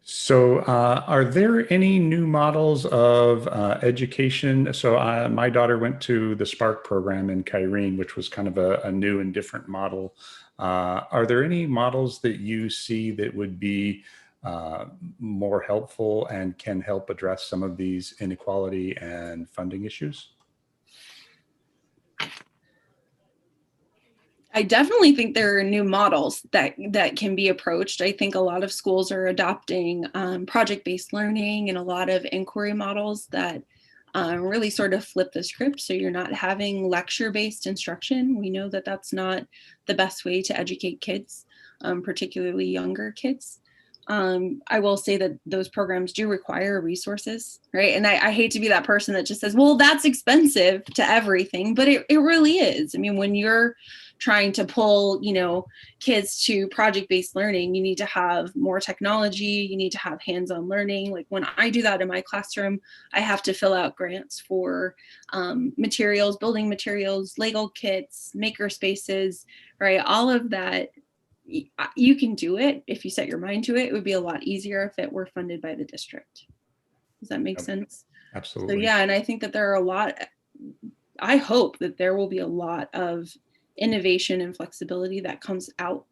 So are there any new models of education? So my daughter went to the Spark program in Kyrene, which was kind of a new and different model. Are there any models that you see that would be more helpful and can help address some of these inequality and funding issues? I definitely think there are new models that can be approached. I think a lot of schools are adopting project-based learning and a lot of inquiry models that really sort of flip the script. So you're not having lecture-based instruction. We know that that's not the best way to educate kids, particularly younger kids. I will say that those programs do require resources, right? And I hate to be that person that just says, well, that's expensive to everything, but it really is. I mean, when you're trying to pull, kids to project-based learning, you need to have more technology, you need to have hands-on learning. Like when I do that in my classroom, I have to fill out grants for materials, building materials, Lego kits, maker spaces, right? All of that. You can do it if you set your mind to it. It would be a lot easier if it were funded by the district. Does that make sense? Absolutely. So yeah, and I think that there are I hope that there will be a lot of innovation and flexibility that comes out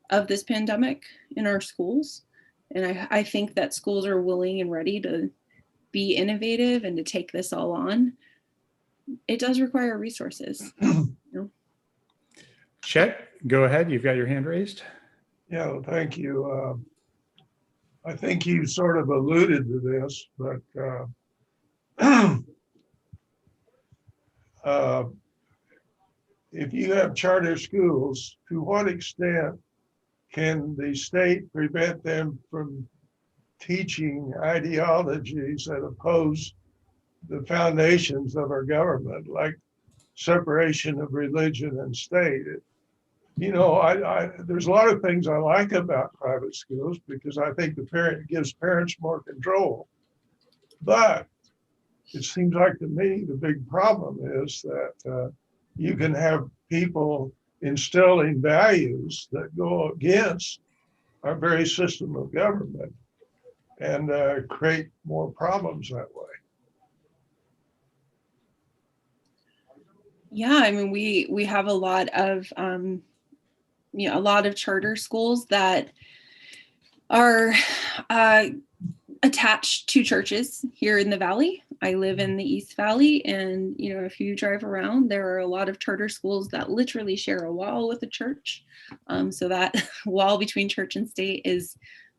of this pandemic in our schools. And I think that schools are willing and ready to be innovative and to take this all on. It does require resources. Chet, go ahead. You've got your hand raised. Yeah, well, thank you. I think you sort of alluded to this, but if you have charter schools, to what extent can the state prevent them from teaching ideologies that oppose the foundations of our government, like separation of religion and state? There's a lot of things I like about private schools because I think it gives parents more control. But it seems like to me the big problem is that you can have people instilling values that go against our very system of government and create more problems that way. Yeah, I mean, we have a lot of charter schools that are attached to churches here in the Valley. I live in the East Valley, and if you drive around, there are a lot of charter schools that literally share a wall with a church. So that wall between church and state is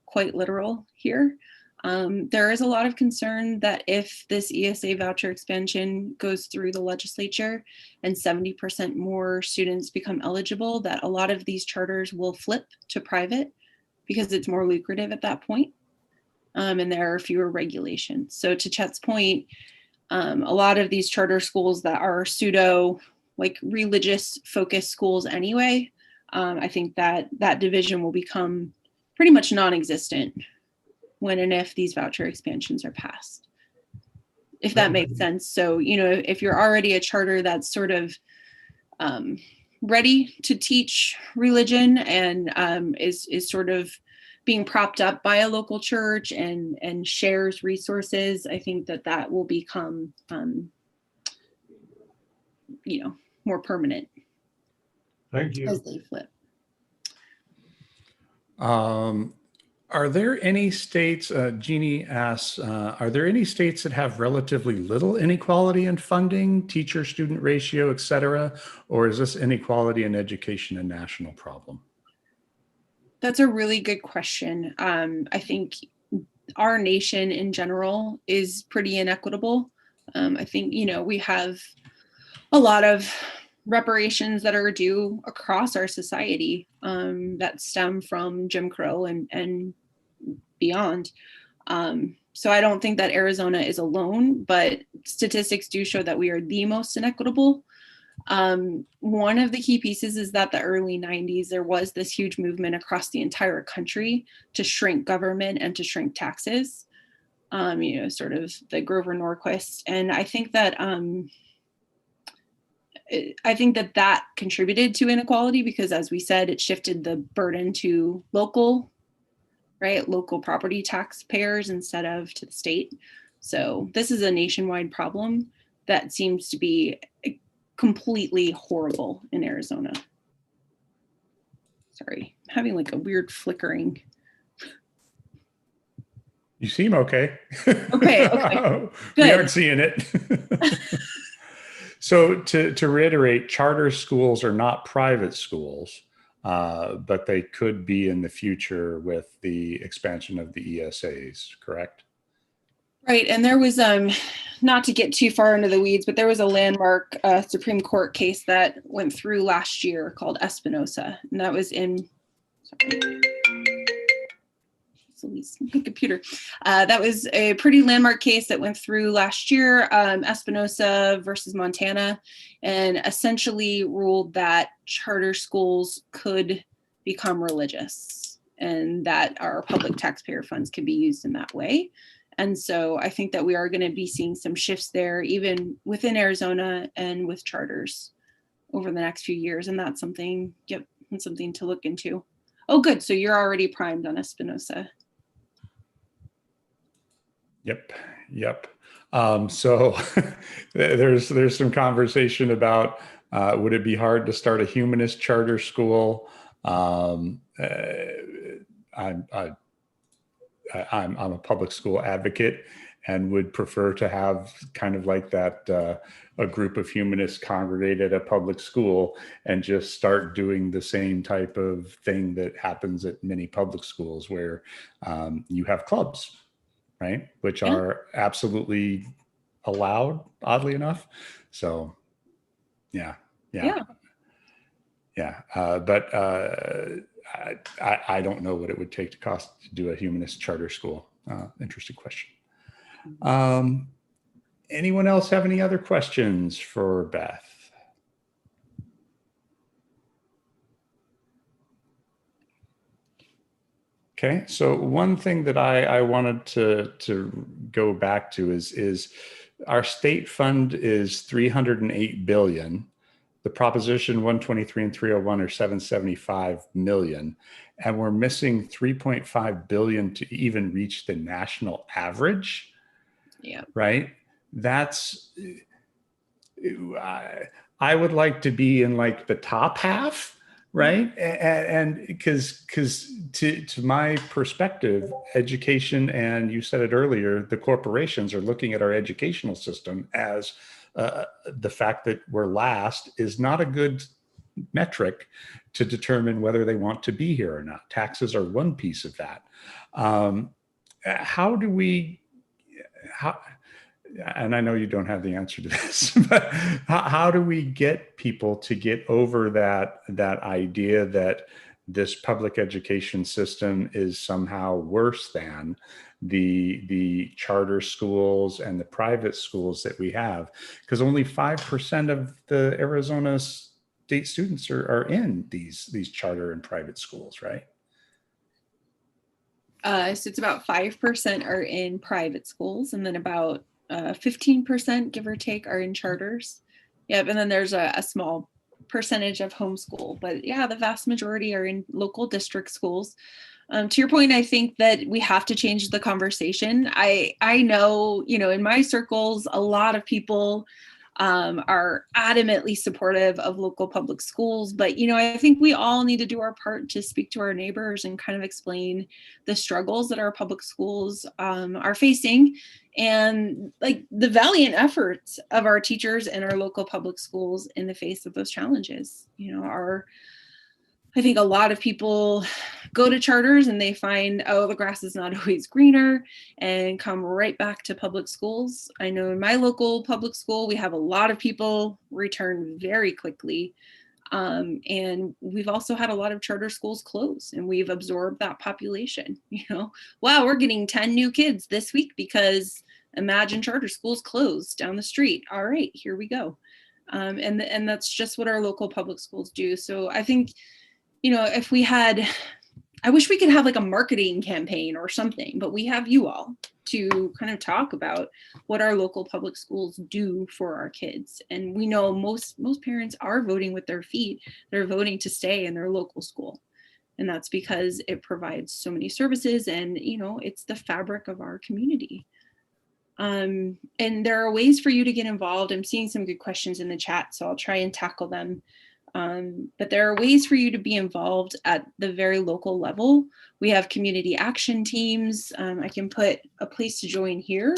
quite literal here. There is a lot of concern that if this ESA voucher expansion goes through the legislature and 70% more students become eligible, that a lot of these charters will flip to private because it's more lucrative at that point. And there are fewer regulations. So to Chet's point, a lot of these charter schools that are pseudo like religious focused schools anyway, I think that division will become pretty much non-existent when and if these voucher expansions are passed, if that makes sense. So, you know, if you're already a charter that's sort of ready to teach religion and is sort of being propped up by a local church and shares resources, I think that will become, you know, more permanent. Thank you. As they flip. Are there any states, Jeannie asks, are there any states that have relatively little inequality in funding, teacher-student ratio, et cetera? Or is this inequality in education a national problem? That's a really good question. I think our nation in general is pretty inequitable. I think, you know, we have a lot of reparations that are due across our society that stem from Jim Crow and beyond. So I don't think that Arizona is alone, but statistics do show that we are the most inequitable. One of the key pieces is that the early 90s, there was this huge movement across the entire country to shrink government and to shrink taxes, you know, sort of the Grover Norquist. And I think that that contributed to inequality because, as we said, it shifted the burden to local property taxpayers instead of to the state. So this is a nationwide problem that seems to be completely horrible in Arizona. Sorry, I'm having like a weird flickering. You seem okay. Okay. Good. We aren't seeing it. So to reiterate, charter schools are not private schools, but they could be in the future with the expansion of the ESAs, correct? Right, and there was, not to get too far into the weeds, but there was a landmark Supreme Court case that went through last year called Espinosa, and that was in, sorry, my computer. That was a pretty landmark case that went through last year, Espinosa versus Montana, and essentially ruled that charter schools could become religious and that our public taxpayer funds could be used in that way. And so I think that we are going to be seeing some shifts there, even within Arizona and with charters over the next few years. And that's something, that's something to look into. Oh, good. So you're already primed on Espinosa. Yep. So there's some conversation about would it be hard to start a humanist charter school? I'm a public school advocate and would prefer to have kind of like that a group of humanists congregate at a public school and just start doing the same type of thing that happens at many public schools where you have clubs, right? Which are absolutely allowed, oddly enough. So yeah. But I don't know what it would take to cost to do a humanist charter school. Interesting question. Anyone else have any other questions for Beth? Okay, so one thing that I wanted to go back to is our state fund is $308 billion. The Proposition 123 and 301 are 775 million, and we're missing 3.5 billion to even reach the national average. Yeah. Right. That's, I would like to be in like the top half. Right. And because to my perspective, education, and you said it earlier, the corporations are looking at our educational system as the fact that we're last is not a good metric to determine whether they want to be here or not. Taxes are one piece of that. How do we, and I know you don't have the answer to this, but how do we get people to get over that idea that this public education system is somehow worse than the charter schools and the private schools that we have? Because only 5% of the Arizona state students are in these charter and private schools, right? So it's about 5% are in private schools, and then about 15%, give or take, are in charters. Yep, and then there's a small percentage of homeschool, but yeah, the vast majority are in local district schools. To your point, I think that we have to change the conversation. I know, in my circles, a lot of people are adamantly supportive of local public schools. But, I think we all need to do our part to speak to our neighbors and kind of explain the struggles that our public schools are facing, and like the valiant efforts of our teachers and our local public schools in the face of those challenges. I think a lot of people go to charters and they find, oh, the grass is not always greener, and come right back to public schools. I know in my local public school, we have a lot of people return very quickly. And we've also had a lot of charter schools close, and we've absorbed that population. Wow, we're getting 10 new kids this week because imagine charter schools closed down the street. All right, here we go. And that's just what our local public schools do. So I think, if we had, I wish we could have like a marketing campaign or something, but we have you all to kind of talk about what our local public schools do for our kids. And we know most parents are voting with their feet. They're voting to stay in their local school. And that's because it provides so many services, and, it's the fabric of our community. And there are ways for you to get involved. I'm seeing some good questions in the chat, so I'll try and tackle them. But there are ways for you to be involved at the very local level. We have community action teams. I can put a place to join here.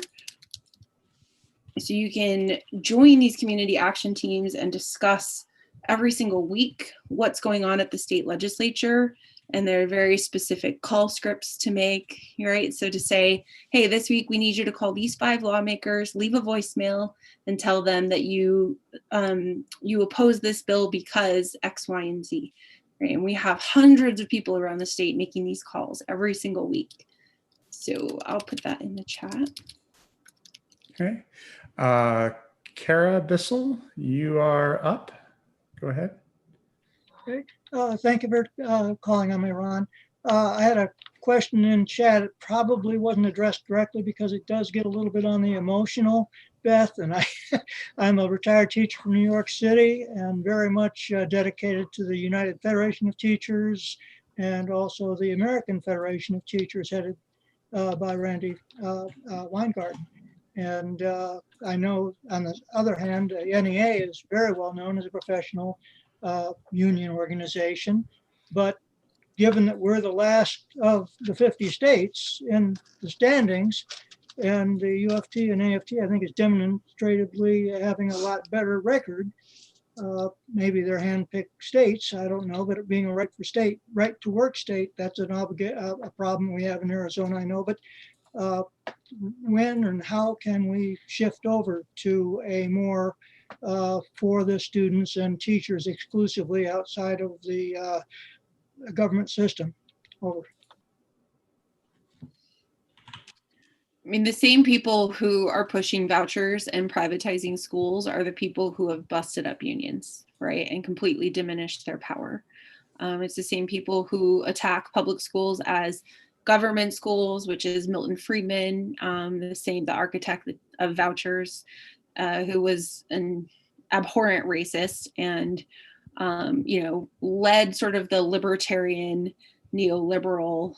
So you can join these community action teams and discuss every single week what's going on at the state legislature. And there are very specific call scripts to make, right? So to say, hey, this week we need you to call these 5 lawmakers, leave a voicemail, and tell them that you oppose this bill because X, Y, and Z. Right? And we have hundreds of people around the state making these calls every single week. So I'll put that in the chat. Okay. Kara Bissell, you are up. Go ahead. Okay. Thank you for calling on me, Ron. I had a question in chat. It probably wasn't addressed directly because it does get a little bit on the emotional, Beth, and I'm a retired teacher from New York City and very much dedicated to the United Federation of Teachers and also the American Federation of Teachers, headed by Randy Weingarten. And I know, on the other hand, NEA is very well known as a professional union organization, but given that we're the last of the 50 states in the standings, and the UFT and AFT, I think, is demonstratively having a lot better record. Maybe they're handpicked states, I don't know, but it being a right to work state, that's a problem we have in Arizona, I know. But when and how can we shift over to a more for the students and teachers exclusively outside of the government system? Over. I mean, the same people who are pushing vouchers and privatizing schools are the people who have busted up unions, right, and completely diminished their power. It's the same people who attack public schools as government schools, which is Milton Friedman, the architect of Vouchers, who was an abhorrent racist and, led sort of the libertarian, neoliberal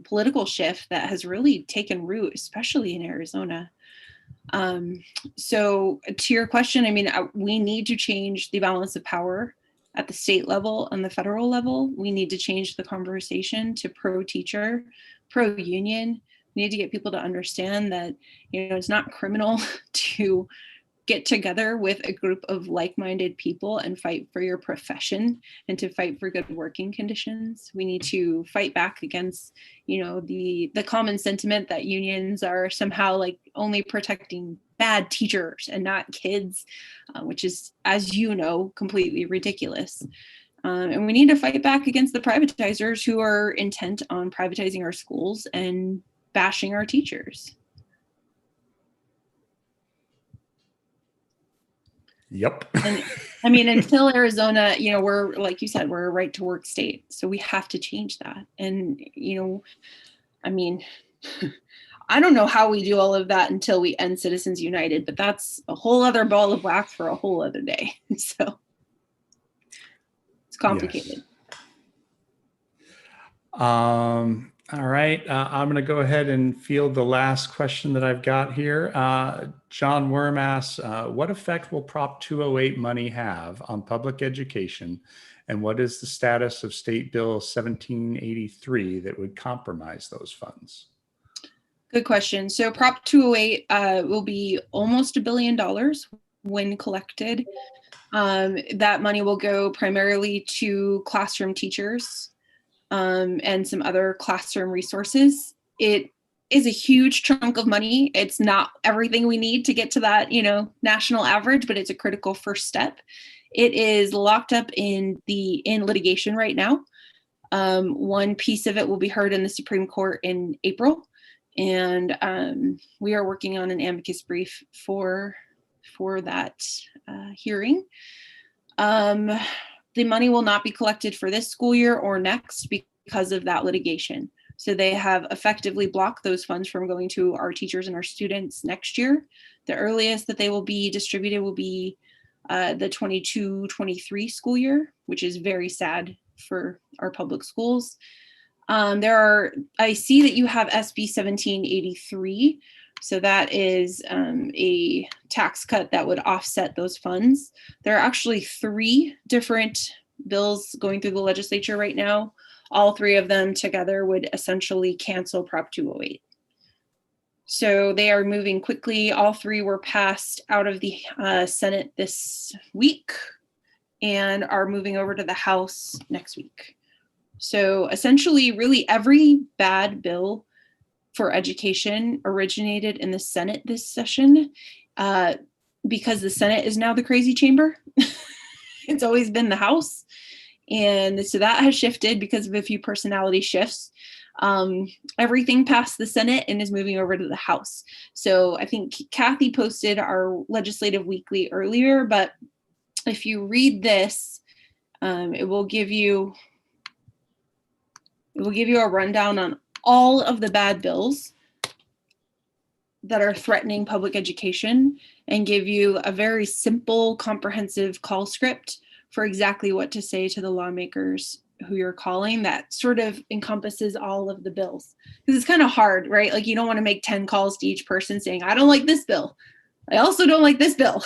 political shift that has really taken root, especially in Arizona. So to your question, I mean, we need to change the balance of power at the state level and the federal level. We need to change the conversation to pro-teacher, pro-union. We need to get people to understand that, it's not criminal to get together with a group of like-minded people and fight for your profession and to fight for good working conditions. We need to fight back against, the common sentiment that unions are somehow like only protecting bad teachers and not kids, which is, as you know, completely ridiculous. And we need to fight back against the privatizers who are intent on privatizing our schools and bashing our teachers. Yep. And I mean, until Arizona, we're, like you said, we're a right to work state. So we have to change that. And, I mean, I don't know how we do all of that until we end Citizens United, but that's a whole other ball of wax for a whole other day. So it's complicated. Yes. All right. I'm going to go ahead and field the last question that I've got here. John Worm asks, what effect will Prop 208 money have on public education? And what is the status of State Bill 1783 that would compromise those funds? Good question. So Prop 208 will be almost $1 billion when collected. That money will go primarily to classroom teachers and some other classroom resources. It is a huge chunk of money. It's not everything we need to get to that, national average, but it's a critical first step. It is locked up in litigation right now. One piece of it will be heard in the Supreme Court in April, and we are working on an amicus brief for that hearing. The money will not be collected for this school year or next because of that litigation. So they have effectively blocked those funds from going to our teachers and our students next year. The earliest that they will be distributed will be the 22-23 school year, which is very sad for our public schools. I see that you have SB 1783. So that is a tax cut that would offset those funds. There are actually 3 different bills going through the legislature right now. All 3 of them together would essentially cancel Prop 208. So they are moving quickly. All 3 were passed out of the Senate this week and are moving over to the House next week. So essentially, really every bad bill for education originated in the Senate this session because the Senate is now the crazy chamber. It's always been the House. And so that has shifted because of a few personality shifts. Everything passed the Senate and is moving over to the House. So I think Kathy posted our legislative weekly earlier, but if you read this, it will give you a rundown on all of the bad bills that are threatening public education and give you a very simple, comprehensive call script for exactly what to say to the lawmakers who you're calling that sort of encompasses all of the bills. Because it's kind of hard, right? Like you don't want to make 10 calls to each person saying, I don't like this bill. I also don't like this bill.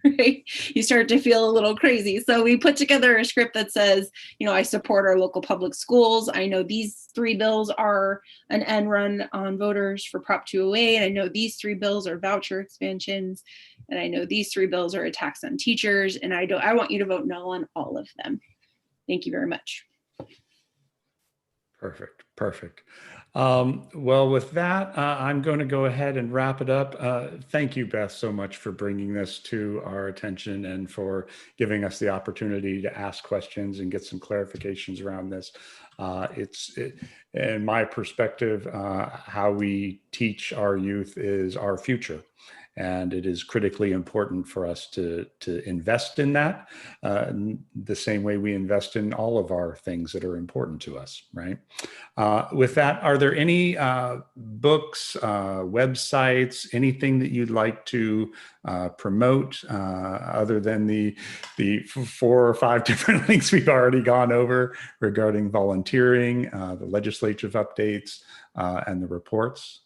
Right? You start to feel a little crazy. So we put together a script that says, I support our local public schools. I know these 3 bills are an end run on voters for Prop 208. I know these 3 bills are voucher expansions. And I know these 3 bills are attacks on teachers. And I want you to vote no on all of them. Thank you very much. Perfect. Well, with that, I'm going to go ahead and wrap it up. Thank you, Beth, so much for bringing this to our attention and for giving us the opportunity to ask questions and get some clarifications around this. In my perspective, how we teach our youth is our future. And it is critically important for us to invest in that the same way we invest in all of our things that are important to us, right? With that, are there any books, websites, anything that you'd like to promote other than the 4 or 5 different links we've already gone over regarding volunteering, the legislative updates, and the reports?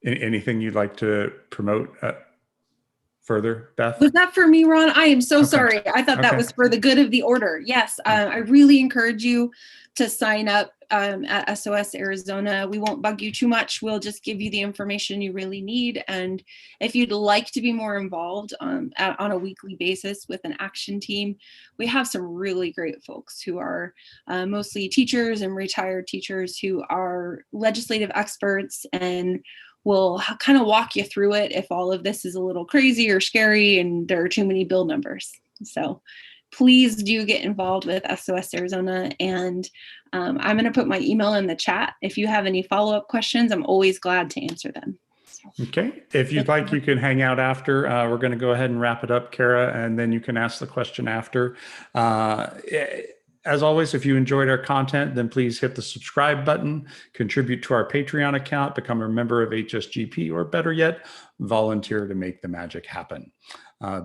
Anything you'd like to promote further, Beth? Was that for me, Ron? I am so sorry. I thought that was for the good of the order. Yes, I really encourage you to sign up at SOS Arizona. We won't bug you too much. We'll just give you the information you really need. And if you'd like to be more involved on a weekly basis with an action team, we have some really great folks who are mostly teachers and retired teachers who are legislative experts and will kind of walk you through it if all of this is a little crazy or scary and there are too many bill numbers. So please do get involved with SOS Arizona. And I'm going to put my email in the chat. If you have any follow-up questions, I'm always glad to answer them. Okay. If you'd like, you can hang out after. We're going to go ahead and wrap it up, Kara, and then you can ask the question after. As always, if you enjoyed our content, then please hit the subscribe button, contribute to our Patreon account, become a member of HSGP, or better yet, volunteer to make the magic happen.